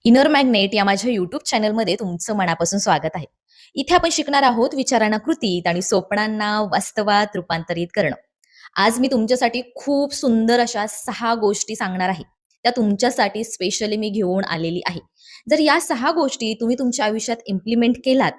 Inner magnet या माझ्या YouTube चॅनलमध्ये तुमचं मनापासून स्वागत आहे. इथे आपण शिकणार आहोत विचारांना कृतीत आणि स्वप्नांना वास्तवात रूपांतरित करणं. आज मी तुमच्यासाठी खूप सुंदर अशा 6 गोष्टी सांगणार आहे. त्या तुमच्यासाठी स्पेशली मी घेऊन आलेली आहे. जर या 6 गोष्टी तुम्ही तुमच्या आयुष्यात इम्प्लिमेंट केलात,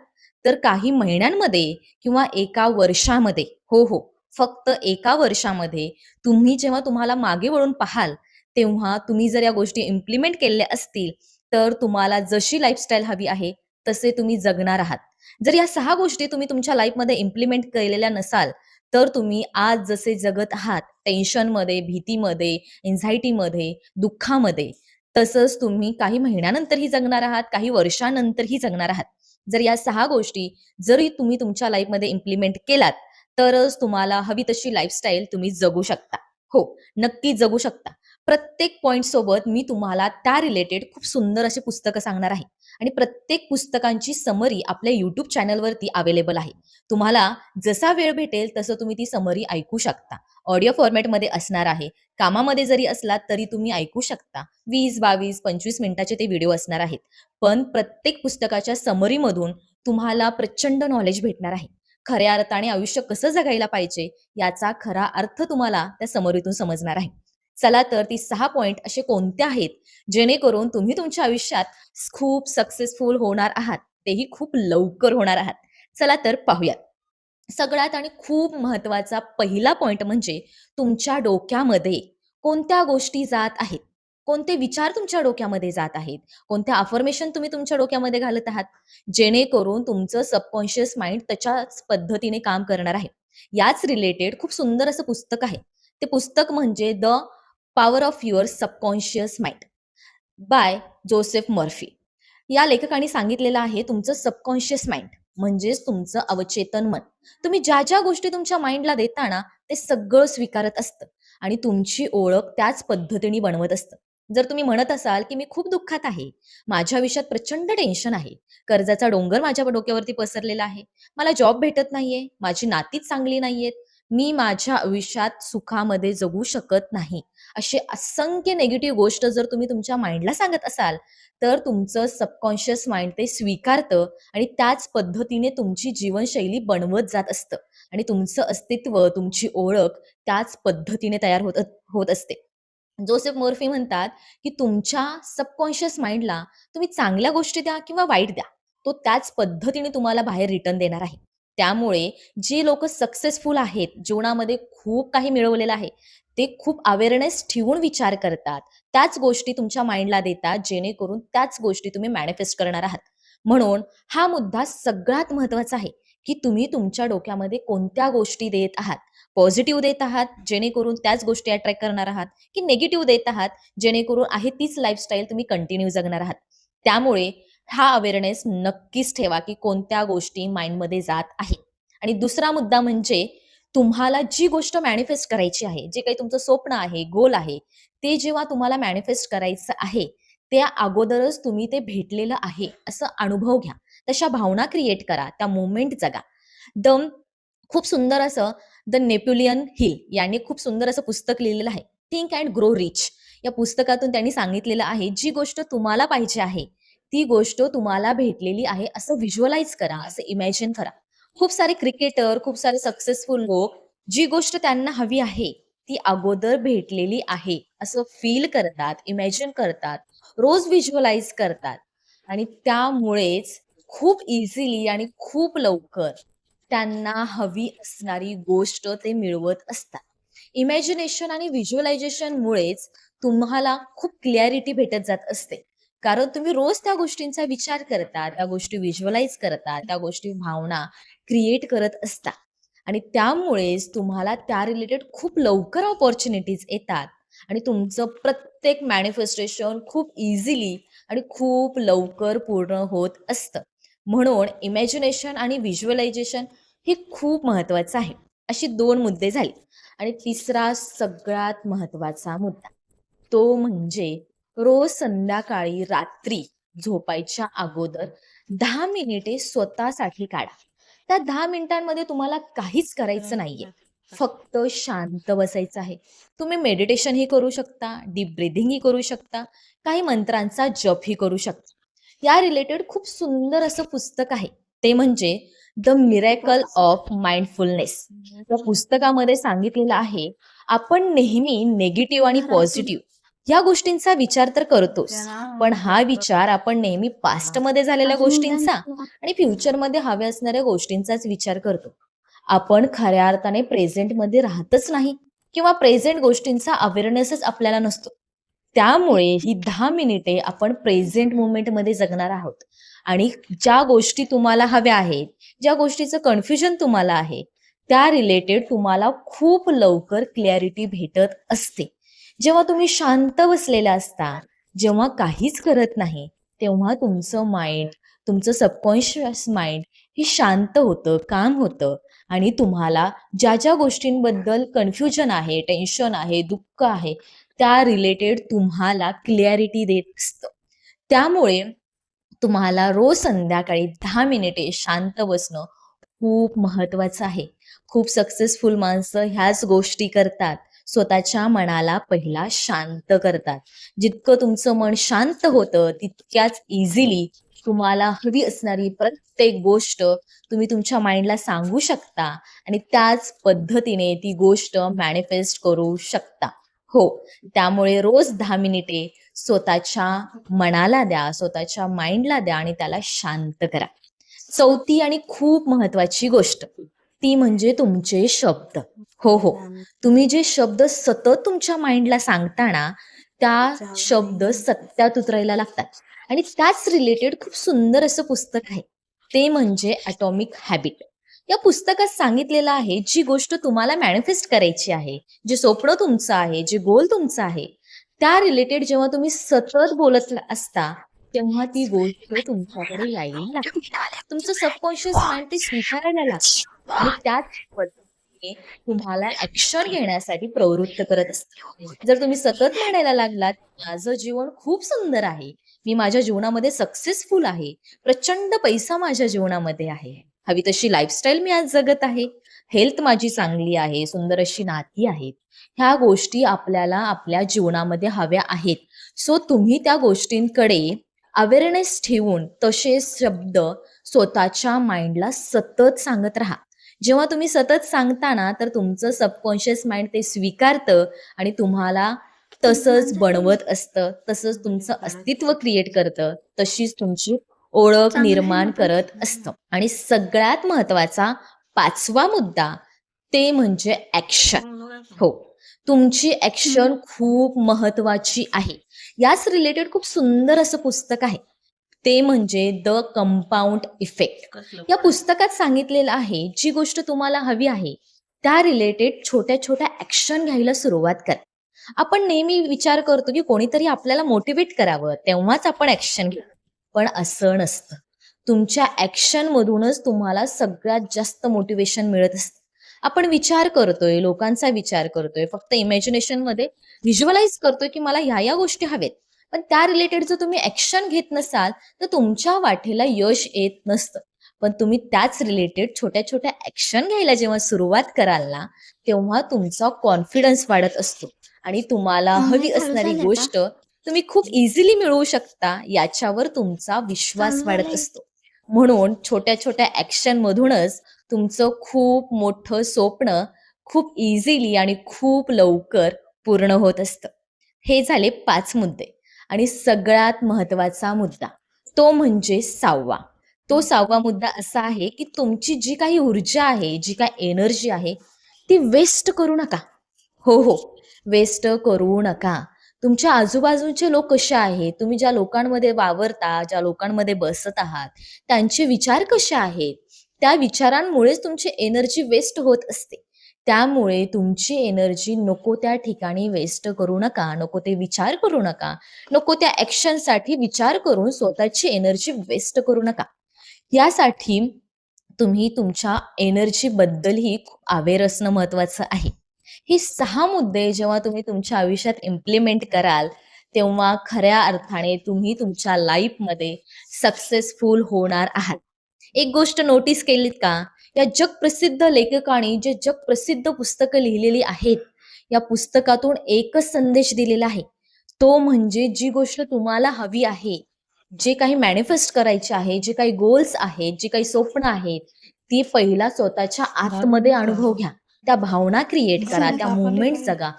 तर काही महिन्यांमध्ये किंवा एका वर्षामध्ये हो, हो, फक्त एका वर्षामध्ये तुम्ही जेव्हा तुम्हाला मागे वळून पाहाल, तेव्हा तुम्ही जर या गोष्टी इम्प्लिमेंट केलेल्या असतील, तर तुम्हाला जशी लाईफस्टाईल हवी आहे, तसे तुम्ही जगणार आहात. जर या 6 गोष्टी तुम्ही तुमच्या लाईफमध्ये इम्प्लिमेंट केलेल्या नसाल, तर तुम्ही आज जसे जगत आहात टेन्शनमध्ये, भीतीमध्ये, अँक्झायटीमध्ये, दुःखामध्ये, तसंच तुम्ही काही महिन्यानंतरही जगणार आहात, काही वर्षानंतरही जगणार आहात. जर या 6 गोष्टी जरी तुम्ही तुमच्या लाईफमध्ये इम्प्लिमेंट केलात, तरच तुम्हाला हवी तशी लाईफस्टाईल तुम्ही जगू शकता. हो, नक्की जगू शकता. प्रत्येक पॉइंट सोबत मी तुम्हाला त्या रिलेटेड खूप सुंदर अशी पुस्तकं सांगणार आहे आणि प्रत्येक पुस्तकांची समरी आपल्या YouTube चॅनलवरती अवेलेबल आहे. तुम्हाला जसा वेळ भेटेल तसं तुम्ही ती समरी ऐकू शकता. ऑडिओ फॉर्मॅटमध्ये असणार आहे. कामामध्ये जरी असलात तरी तुम्ही ऐकू शकता. 20, 22, 25 मिनिटाचे ते व्हिडिओ असणार आहेत. पण प्रत्येक पुस्तकाच्या समरीमधून तुम्हाला प्रचंड नॉलेज भेटणार आहे. खऱ्या अर्थाने आयुष्य कसं जगायला पाहिजे याचा खरा अर्थ तुम्हाला त्या समरीतून समजणार आहे. चला तर ती 6 पॉइंट असे कोणते आहेत, जेणेकरून तुम्ही तुमच्या आयुष्यात खूप सक्सेसफुल होणार आहात. तेही खूप लवकर होणार आहात. चला तर पाहूयात. सगळ्यात आणि खूप महत्वाचा पहिला पॉइंट म्हणजे तुमच्या डोक्यामध्ये कोणत्या गोष्टी जात आहेत? कोणते विचार तुमच्या डोक्यामध्ये जात आहेत? कोणत्या अफर्मेशन तुम्ही तुमच्या डोक्यामध्ये घालत आहात? जेणेकरून तुमचं सबकॉन्शियस माइंड त्याच्याच पद्धतीने काम करणार आहे. याच रिलेटेड खूप सुंदर असं पुस्तक आहे. ते पुस्तक म्हणजे the power of your subconscious mind bye Joseph Murphy. या लेखकाने सांगितलेलं आहे तुमचं सबकॉन्शियस माइंड म्हणजेच तुमचं अवचेतन मन. तुम्ही ज्या ज्या गोष्टी तुमच्या माइंडला देता ना, ते सगळं स्वीकारत असतं आणि तुमची ओळख त्याच पद्धतीने बनवत असतं. जर तुम्ही म्हणत असाल, की मी खूप दुःखात आहे, माझ्या आयुष्यात प्रचंड टेन्शन आहे, कर्जाचा डोंगर माझ्या डोक्यावरती पसरलेला आहे, मला जॉब भेटत नाहीये, माझी नातीच चांगली नाहीयेत, मी माझ्या आयुष्यात सुखामध्ये जगू शकत नाही, असे असंख्य निगेटिव्ह गोष्ट जर तुम्ही तुमच्या माइंडला सांगत असाल, तर तुमचं सबकॉन्शियस माइंड ते स्वीकारतं आणि त्याच पद्धतीने तुमची जीवनशैली बनवत जात असतं आणि तुमचं अस्तित्व, तुमची ओळख त्याच पद्धतीने तयार होत असते. जोसेफ मोर्फी म्हणतात, की तुमच्या सबकॉन्शियस माइंडला तुम्ही चांगल्या गोष्टी द्या किंवा वाईट द्या, तो त्याच पद्धतीने तुम्हाला बाहेर रिटर्न देणार आहे. त्यामुळे जी लोकं सक्सेसफुल आहेत, जीवनामध्ये खूप काही मिळवलेलं आहे, ते खूप अवेअरनेस ठेवून विचार करतात. त्याच गोष्टी तुमच्या माइंडला देतात, जेणेकरून त्याच गोष्टी तुम्ही मॅनिफेस्ट करणार आहात. म्हणून हा मुद्दा सगळ्यात महत्त्वाचा आहे, की तुम्ही तुमच्या डोक्यामध्ये कोणत्या गोष्टी देत आहात. पॉझिटिव्ह देत आहात, जेणेकरून त्याच गोष्टी अट्रॅक्ट करणार आहात, की निगेटिव्ह देत आहात, जेणेकरून आहे तीच लाईफस्टाईल तुम्ही कंटिन्यू जगणार आहात. त्यामुळे हा अवेअरनेस नक्कीच ठेवा, की कोणत्या गोष्टी माइंडमध्ये जात आहे. आणि दुसरा मुद्दा म्हणजे तुम्हाला जी गोष्ट मॅनिफेस्ट करायची आहे, जे काही तुमचं स्वप्न आहे, गोल आहे, ते जेव्हा तुम्हाला मॅनिफेस्ट करायचं आहे, त्या अगोदरच तुम्ही ते भेटलेलं आहे, असं अनुभव घ्या. तशा भावना क्रिएट करा, त्या मोमेंट जगा. द खूप सुंदर असं द नेपोलियन हिल यांनी खूप सुंदर असं पुस्तक लिहिलेलं आहे. Think and grow rich. या पुस्तकातून त्यांनी सांगितलेलं आहे, जी गोष्ट तुम्हाला पाहिजे आहे, ती गोष्ट तुम्हाला भेटलेली आहे, असं व्हिज्युअलाइज करा, असं इमॅजिन करा. खूप सारे क्रिकेटर, खूप सारे सक्सेसफुल लोक, जी गोष्ट त्यांना हवी आहे, ती अगोदर भेटलेली आहे, असं फील करतात, इमॅजिन करतात, रोज व्हिज्युअलाइज करतात आणि त्यामुळेच खूप इझिली आणि खूप लवकर त्यांना हवी असणारी गोष्ट ते मिळवत असतात. इमॅजिनेशन आणि व्हिज्युअलायझेशनमुळेच तुम्हाला खूप क्लॅरिटी भेटत जात असते. कारण तुम्ही रोज त्या गोष्टींचा विचार करता, त्या गोष्टी व्हिज्युअलाइज करता, त्या गोष्टी भावना क्रिएट करत असता आणि त्यामुळेच तुम्हाला त्या रिलेटेड खूप लवकर अपॉर्च्युनिटीज येतात आणि तुमचं प्रत्येक मॅनिफेस्टेशन खूप इझिली आणि खूप लवकर पूर्ण होत असतं. म्हणून इमॅजिनेशन आणि व्हिज्युअलायझेशन हे खूप महत्वाचं आहे. अशी 2 मुद्दे झाले आणि तिसरा सगळ्यात महत्वाचा मुद्दा, तो म्हणजे रोज संध्याकाळी, रात्री झोपायच्या अगोदर 10 मिनिटे स्वतःसाठी काढा. त्या 10 मिनिटांमध्ये तुम्हाला काहीच करायचं नाहीये. फक्त शांत बसायचं आहे. तुम्ही मेडिटेशनही करू शकता, डीप ब्रीथिंगही करू शकता, काही मंत्रांचा जपही करू शकता. या रिलेटेड खूप सुंदर असं पुस्तक आहे. ते म्हणजे द मिरॅकल ऑफ माइंडफुलनेस. या पुस्तकामध्ये सांगितलेलं आहे, आपण नेहमी निगेटिव्ह आणि पॉझिटिव्ह या गोष्टींचा विचार तर करतोच. पण हा विचार आपण नेहमी पास्टमध्ये झालेल्या गोष्टींचा आणि फ्युचरमध्ये हव्या असणाऱ्या गोष्टींचाच विचार करतो. आपण खऱ्या अर्थाने प्रेझेंटमध्ये राहतच नाही किंवा प्रेझेंट गोष्टींचा अवेअरनेसच आपल्याला नसतो. त्यामुळे ही 10 मिनिटे आपण प्रेझेंट मोमेंटमध्ये जगणार आहोत आणि ज्या गोष्टी तुम्हाला हव्या आहेत, ज्या गोष्टीचं कन्फ्युजन तुम्हाला आहे, त्या रिलेटेड तुम्हाला खूप लवकर क्लॅरिटी भेटत असते. जेव्हा तुम्ही शांत बसलेला असता, जेव्हा काहीच करत नाही, तेव्हा तुमचं माइंड, तुमचं सबकॉन्शियस माइंड हे शांत होतं, काम होतं आणि तुम्हाला ज्या गोष्टींबद्दल कन्फ्युजन आहे, टेन्शन आहे, दुःख आहे, त्या रिलेटेड तुम्हाला क्लॅरिटी देत असतं. त्यामुळे तुम्हाला रोज संध्याकाळी 10 मिनिटे शांत बसणं खूप महत्वाचं आहे. खूप सक्सेसफुल माणसं ह्याच गोष्टी करतात. स्वतःच्या मनाला पहिला शांत करतात. जितकं तुमचं मन शांत होतं, तितक्याच इझिली तुम्हाला हवी असणारी प्रत्येक गोष्ट तुम्ही तुमच्या माइंडला सांगू शकता आणि त्याच पद्धतीने ती गोष्ट मॅनिफेस्ट करू शकता. हो, त्यामुळे रोज 10 मिनिटे स्वतःच्या मनाला द्या, स्वतःच्या माइंडला द्या आणि त्याला शांत करा. चौथी आणि खूप महत्वाची गोष्ट ती म्हणजे तुमचे शब्द. हो, हो. तुम्ही जे शब्द सतत तुमच्या माइंडला सांगता ना, त्या शब्द सत्यात उतरायला लागतात आणि त्याच रिलेटेड खूप सुंदर असं पुस्तक आहे. ते म्हणजे ॲटॉमिक हॅबिट. या पुस्तकात सांगितलेलं आहे, जी गोष्ट तुम्हाला मॅनिफेस्ट करायची आहे, जे स्वप्न तुमचं आहे, जे गोल तुमचं आहे, त्या रिलेटेड जेव्हा तुम्ही सतत बोलत असता, तेव्हा ती गोष्ट तुमच्याकडे यायला लागते. तुमचं सबकॉन्शियस माइंड ते स्वीकारायला लागतं आणि त्याच पद्धतीने तुम्हाला ॲक्शन घेण्यासाठी प्रवृत्त करत असतं. जर तुम्ही सतत म्हणायला लागलात, "माझं जीवन खूप सुंदर आहे. मी माझ्या जीवनामध्ये सक्सेसफुल आहे. प्रचंड पैसा माझ्या जीवनामध्ये आहे. हवी तशी लाईफस्टाईल मी आज जगत आहे. हेल्थ माझी चांगली आहे. सुंदर अशी नाती आहेत." ह्या गोष्टी आपल्याला आपल्या जीवनामध्ये हव्या आहेत. सो तुम्ही त्या गोष्टींकडे अवेअरनेस ठेवून तसेच शब्द स्वतःच्या माइंडला सतत सांगत राहा. जेव्हा तुम्ही सतत सांगता ना, तर तुमचं सबकॉन्शियस माइंड ते स्वीकारतं आणि तुम्हाला तसंच बनवत असतं. तसंच तुमचं अस्तित्व क्रिएट करतं. तशीच तुमची ओळख निर्माण करत असतं. आणि सगळ्यात महत्त्वाचा 5वा मुद्दा ते म्हणजे ॲक्शन. हो. तुमची ॲक्शन खूप महत्त्वाची आहे. याच रिलेटेड खूप सुंदर असं पुस्तक आहे. ते म्हणजे द कंपाउंड इफेक्ट. या पुस्तकात सांगितलेलं आहे, जी गोष्ट तुम्हाला हवी आहे, त्या रिलेटेड छोट्या-छोट्या ॲक्शन घ्यायला सुरुवात करा. आपण नेहमी विचार करतो, की कोणीतरी आपल्याला मोटिव्हेट करावं, तेव्हाच आपण ॲक्शन घेऊ. पण असं नसतं. तुमच्या ॲक्शनमधूनच तुम्हाला सगळ्यात जास्त मोटिव्हेशन मिळत असतं. आपण विचार करतोय, लोकांचा विचार करतोय, फक्त इमॅजिनेशनमध्ये व्हिज्युअलाइज करतोय, की मला ह्या गोष्टी हवेत. पण त्या रिलेटेड जर तुम्ही ॲक्शन घेत नसाल, तर तुमच्या वाटेला यश येत नसतं. पण तुम्ही त्याच रिलेटेड छोट्या-छोट्या ॲक्शन घ्यायला जेव्हा सुरुवात कराल ना, तेव्हा तुमचा कॉन्फिडन्स वाढत असतो आणि तुम्हाला मम्मी हवी चालू असणारी झालंय का? गोष्ट तुम्ही खूप इझिली मिळवू शकता, याच्यावर तुमचा विश्वास चालू वाढत झालंय. असतो. म्हणून छोट्या-छोट्या ॲक्शनमधूनच तुमचं खूप मोठं स्वप्न खूप इझिली आणि खूप लवकर पूर्ण होत असतं. हे झाले 5 मुद्दे आणि सगळ्यात महत्त्वाचा मुद्दा, तो म्हणजे 6वा. तो 6वा मुद्दा असा आहे, की तुमची जी काही ऊर्जा आहे, जी काही एनर्जी आहे, ती वेस्ट करू नका. हो, हो. वेस्ट करू नका. तुमच्या आजूबाजूचे लोक कसे आहेत, तुम्ही ज्या लोकांमध्ये वावरता, ज्या लोकांमध्ये बसत आहात, त्यांचे विचार कसे आहेत, त्या विचारांमुळेच तुमची एनर्जी वेस्ट होत असते. त्यामुळे तुमची एनर्जी नको त्या ठिकाणी वेस्ट करू नका. नको ते विचार करू नका. नको त्या ॲक्शनसाठी विचार करून स्वतःची एनर्जी वेस्ट करू नका. यासाठी तुम्ही तुमच्या एनर्जीबद्दलही खूप अवेअर असणं महत्त्वाचं आहे. हे 6 मुद्दे जेव्हा तुम्ही तुमच्या आयुष्यात इम्प्लिमेंट कराल, तेव्हा खऱ्या अर्थाने तुम्ही तुमच्या लाईफमध्ये सक्सेसफुल होणार आहात. एक गोष्ट नोटीस केलीत का? या जगप्रसिद्ध लेखकाने जे जगप्रसिद्ध पुस्तकं लिहिलेली आहेत, या पुस्तकातून एकच संदेश दिलेला आहे. तो म्हणजे जी गोष्ट तुम्हाला हवी आहे, जे काही मॅनिफेस्ट करायचे आहे, जे काही गोल्स आहेत, जी काही स्वप्न आहेत, ती पहिला स्वतःच्या आतमध्ये अनुभव घ्या. त्या भावना क्रिएट करा, त्या मूव्हमेंट जगा.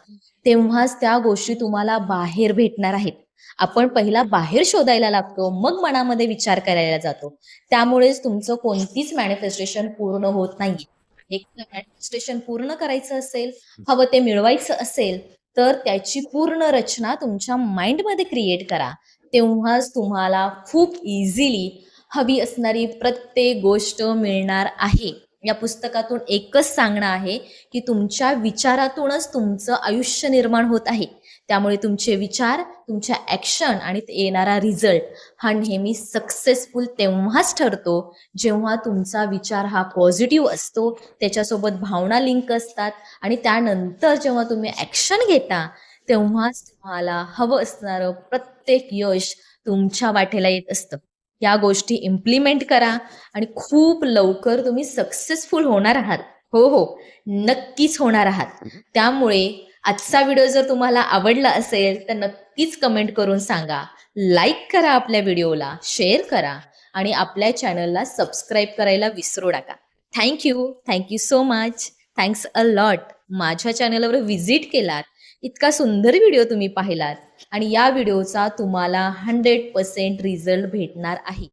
तेव्हाच त्या गोष्टी तुम्हाला बाहेर भेटणार आहेत. आपण पहिला बाहेर शोधायला लागतो, मग मनामध्ये विचार करायला जातो. त्यामुळेच तुमचं कोणतीच मॅनिफेस्टेशन पूर्ण होत नाहीये. एक मॅनिफेस्टेशन पूर्ण करायचं असेल, हवं ते मिळवायचं असेल, तर त्याची पूर्ण रचना तुमच्या माइंडमध्ये क्रिएट करा. तेव्हाच तुम्हाला खूप इझिली हवी असणारी प्रत्येक गोष्ट मिळणार आहे. या पुस्तकातून एकच सांगणं आहे, की तुमच्या विचारातूनच तुमचं आयुष्य निर्माण होत आहे. त्यामुळे तुमचे विचार, तुमच्या ॲक्शन आणि येणारा रिझल्ट हा नेहमी सक्सेसफुल तेव्हाच ठरतो, जेव्हा तुमचा विचार हा पॉझिटिव्ह असतो, त्याच्यासोबत भावना लिंक असतात आणि त्यानंतर जेव्हा तुम्ही ॲक्शन घेता, तेव्हाच तुम्हाला हवं असणारं प्रत्येक यश तुमच्या वाटेला येत असतं. या गोष्टी इम्प्लिमेंट करा आणि खूप लवकर तुम्ही सक्सेसफुल होणार आहात. हो, हो. नक्कीच होणार आहात. त्यामुळे आजचा व्हिडिओ जर तुम्हाला आवडला असेल, तर नक्कीच कमेंट करून सांगा. लाईक करा आपल्या व्हिडिओला, शेअर करा आणि आपल्या चॅनलला सबस्क्राईब करायला विसरू नका. Thank you. Thank you so much. Thanks a lot. माझ्या चॅनलवर व्हिजिट केलात. इतका सुंदर व्हिडिओ तुम्ही पाहिलात आणि या व्हिडिओचा तुम्हाला 100% रिझल्ट भेटणार आहे.